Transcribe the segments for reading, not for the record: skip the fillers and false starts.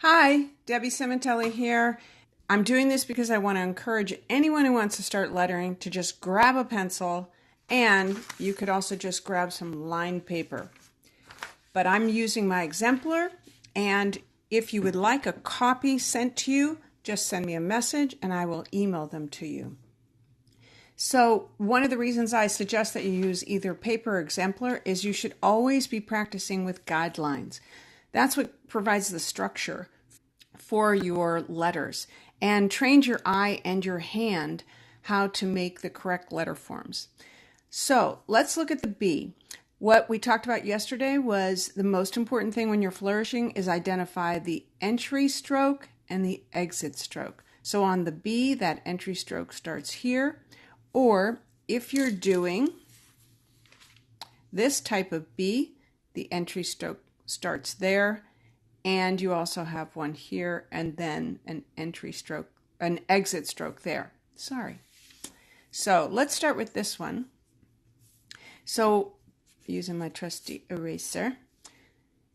Hi, Debi Sementelli here. I'm doing this because I want to encourage anyone who wants to start lettering to just grab a pencil, and you could also just grab some lined paper. But I'm using my exemplar, and if you would like a copy sent to you, just send me a message and I will email them to you. So one of the reasons I suggest that you use either paper or exemplar is you should always be practicing with guidelines. That's what provides the structure for your letters, and train your eye and your hand how to make the correct letter forms. So let's look at the B. What we talked about yesterday was the most important thing when you're flourishing is identify the entry stroke and the exit stroke. So on the B, that entry stroke starts here, or if you're doing this type of B, the entry stroke starts there, and you also have one here and then an exit stroke there. Sorry. So let's start with this one. So using my trusty eraser.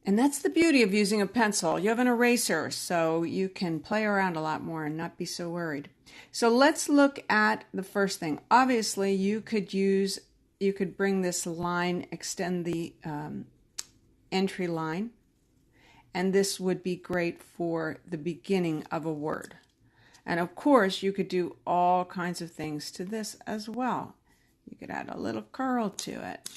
And that's the beauty of using a pencil. You have an eraser, so you can play around a lot more and not be so worried. So let's look at the first thing. Obviously, you could bring this line, extend the entry line, and this would be great for the beginning of a word. And of course, you could do all kinds of things to this as well. You could add a little curl to it.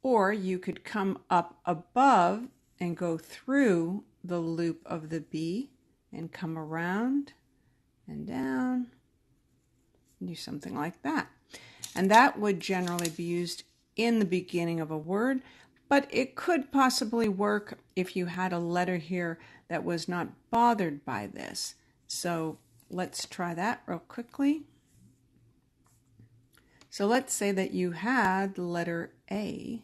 Or you could come up above and go through the loop of the B and come around and down and do something like that. And that would generally be used in the beginning of a word, but it could possibly work if you had a letter here that was not bothered by this. So let's try that real quickly. So let's say that you had the letter A.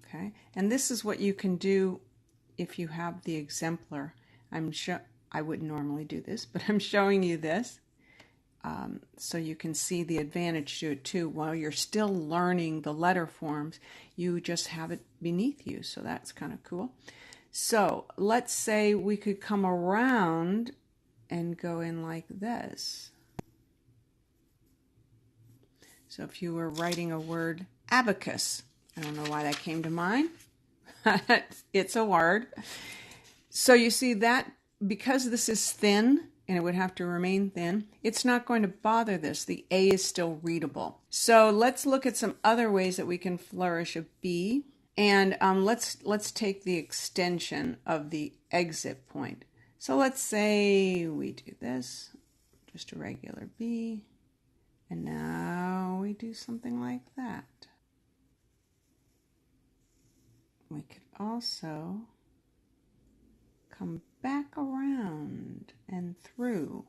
Okay, and this is what you can do if you have the exemplar. I wouldn't normally do this, but I'm showing you this. So you can see the advantage to it too. While you're still learning the letter forms, you just have it beneath you. So that's kind of cool. So let's say we could come around and go in like this. So if you were writing a word, abacus, I don't know why that came to mind. It's a word. So you see that because this is thin, and it would have to remain thin, it's not going to bother this. The A is still readable. So let's look at some other ways that we can flourish a B. And let's take the extension of the exit point. So let's say we do this, just a regular B. And now we do something like that. We could also come back around and through.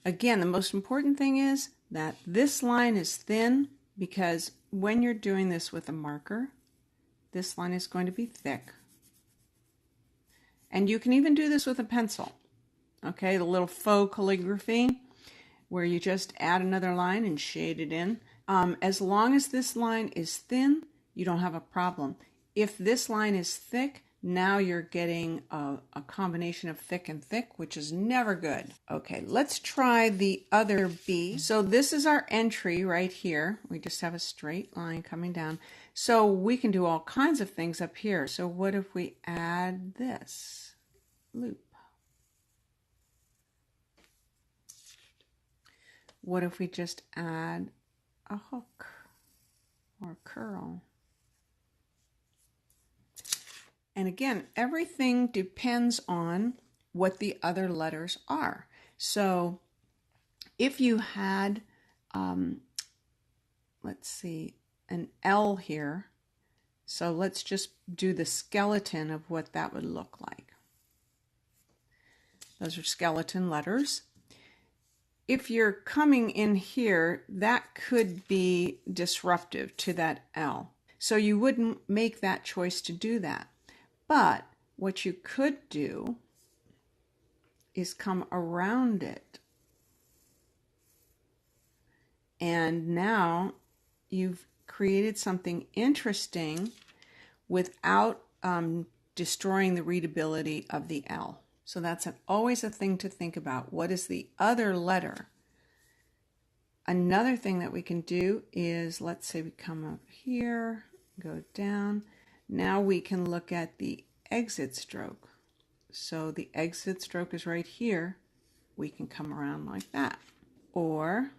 Again, the most important thing is that this line is thin, because when you're doing this with a marker, this line is going to be thick. And you can even do this with a pencil. Okay, the little faux calligraphy where you just add another line and shade it in. As long as this line is thin, you don't have a problem. If this line is thick, now you're getting a combination of thick and thick, which is never good. Okay, let's try the other B. So this is our entry right here. We just have a straight line coming down. So we can do all kinds of things up here. So what if we add this loop? What if we just add a hook or a curl? And again, everything depends on what the other letters are. So if you had, let's see, an L here, so let's just do the skeleton of what that would look like. Those are skeleton letters. If you're coming in here, that could be disruptive to that L. So you wouldn't make that choice to do that. But what you could do is come around it. And now you've created something interesting without destroying the readability of the L. So that's always a thing to think about. What is the other letter? Another thing that we can do is, let's say we come up here, go down. Now we can look at the exit stroke. So the exit stroke is right here. We can come around like that. Or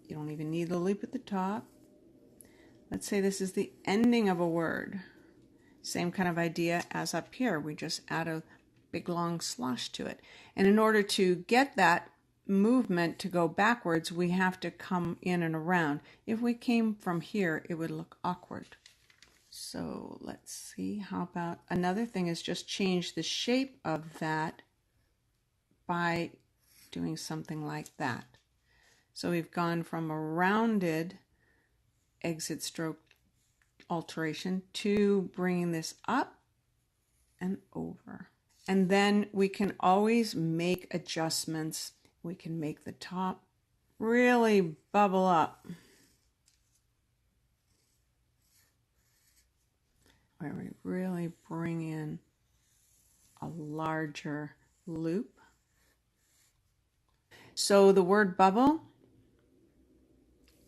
you don't even need the loop at the top. Let's say this is the ending of a word. Same kind of idea as up here. We just add a big long slosh to it. And in order to get that movement to go backwards, we have to come in and around. If we came from here, it would look awkward. So let's see, how about another thing is just change the shape of that by doing something like that. So we've gone from a rounded exit stroke alteration to bringing this up and over. And then we can always make adjustments. We can make the top really bubble up, where we really bring in a larger loop. So the word bubble,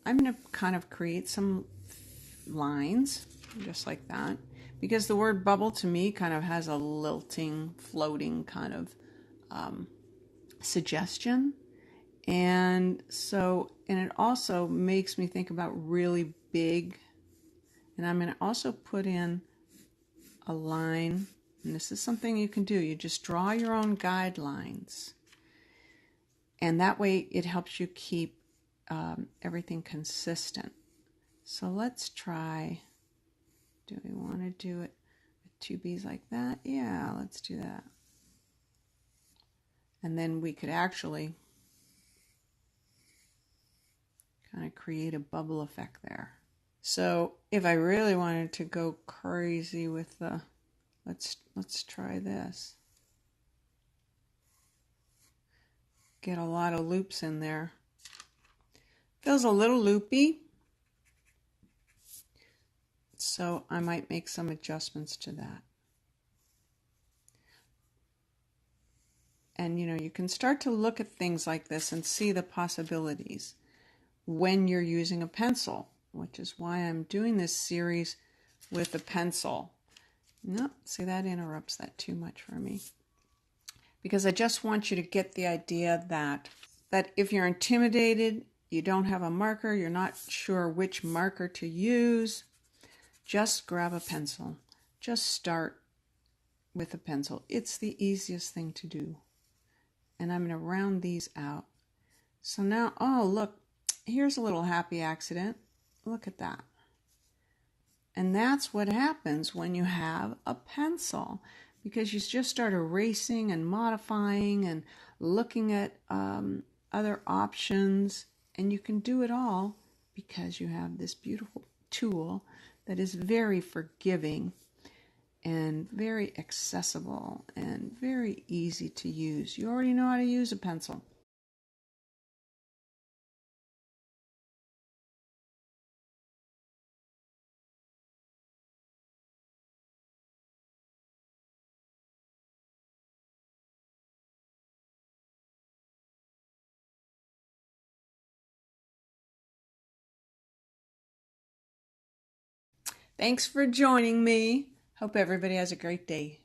I'm going to kind of create some lines just like that, because the word bubble to me kind of has a lilting, floating kind of suggestion. And it also makes me think about really big. And I'm going to also put in a line, and this is something you can do. You just draw your own guidelines, and that way it helps you keep everything consistent. So let's try, do we want to do it with two B's like that? Yeah, let's do that. And then we could actually kind of create a bubble effect there. So if I really wanted to go crazy with the, let's try this. Get a lot of loops in there. Feels a little loopy, so I might make some adjustments to that. And you can start to look at things like this and see the possibilities when you're using a pencil, which is why I'm doing this series with a pencil. Nope, see, that interrupts that too much for me. Because I just want you to get the idea that if you're intimidated, you don't have a marker, you're not sure which marker to use, just grab a pencil. Just start with a pencil. It's the easiest thing to do. And I'm going to round these out. So now, oh, look, here's a little happy accident. Look at that. And that's what happens when you have a pencil, because you just start erasing and modifying and looking at other options, and you can do it all because you have this beautiful tool that is very forgiving and very accessible and very easy to use. You already know how to use a pencil. Thanks for joining me. Hope everybody has a great day.